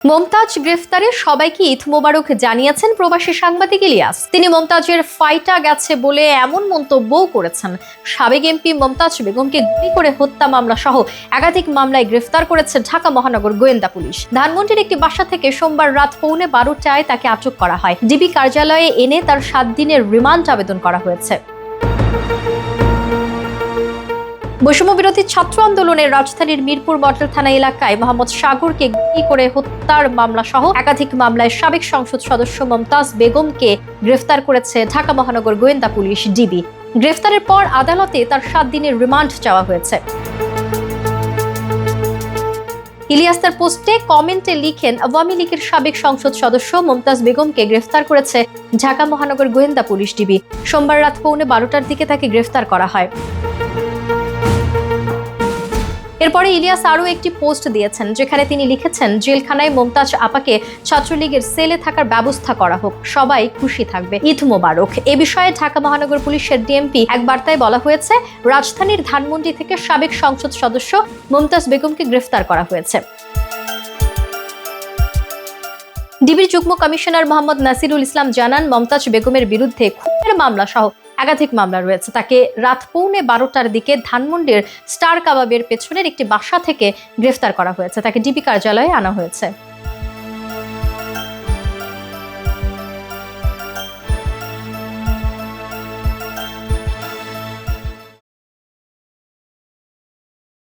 মমতাজ গ্রেফতারে সবাইকে ঈদ মোবারক জানিয়েছেন প্রবাসী সাংবাদিক ইলিয়াস। তিনি মমতাজের ফাইটা গেছে বলে এমন মন্তব্যও করেছেন। সাবেক এমপি মমতাজ বেগমকে গুলি করে হত্যা মামলা সহ একাধিক মামলায় গ্রেফতার করেছে ঢাকা মহানগর গোয়েন্দা পুলিশ। ধানমন্ডির একটি বাসা থেকে সোমবার রাত 12:15টায় তাকে আটক করা হয়। ডিবি কার্যালয়ে এনে তার 7 দিনের রিমান্ড আবেদন করা হয়েছে। বৈষম্য বিরোধী ছাত্র আন্দোলনের রাজধানীর মিরপুর মডেল থানা এলাকায় মোহাম্মদ সাগরকে গুলি করে হত্যার মামলা সহ একাধিক মামলায় সাবেক সংসদ সদস্য মমতাজ বেগমকে গ্রেফতার করেছে ঢাকা মহানগর গোয়েন্দা পুলিশ ডিবি। গ্রেফতারের পর আদালতে তার 7 দিনের রিমান্ড চাওয়া হয়েছে। ইলিয়াস তার পোস্টে কমেন্টে লিখেন, আওয়ামী লীগের সাবেক সংসদ সদস্য মমতাজ বেগমকে গ্রেফতার করেছে ঢাকা মহানগর গোয়েন্দা পুলিশ ডিবি। সোমবার রাত 12:15টার দিকে তাকে গ্রেফতার করা হয়। এরপরে ইলিয়াস আরও একটি পোস্ট দিয়েছেন, যেখানে তিনি লিখেছেন, জেলখানায় মমতাজ আপাকে ছাত্রলীগের সেলে থাকার ব্যবস্থা করা হোক, সবাই খুশি থাকবে, ঈদ মোবারক। এ বিষয়ে ঢাকা মহানগর পুলিশের ডিএমপি এক বার্তায় বলা হয়েছে, রাজধানীর ধানমন্ডি থেকে সাবেক সংসদ সদস্য মমতাজ বেগমকে গ্রেফতার করা হয়েছে। ডিবির যুগ্ম কমিশনার মোহাম্মদ নাসিরুল ইসলাম জানান, মমতাজ বেগমের বিরুদ্ধে খুনের মামলা সহ একাধিক মামলা রয়েছে। তাকে রাত 12:15টার দিকে ধানমন্ডির স্টার কাবাবের পেছনের একটি বাসা থেকে গ্রেফতার করা হয়েছে। তাকে ডিবি কার্যালয়ে আনা হয়েছে।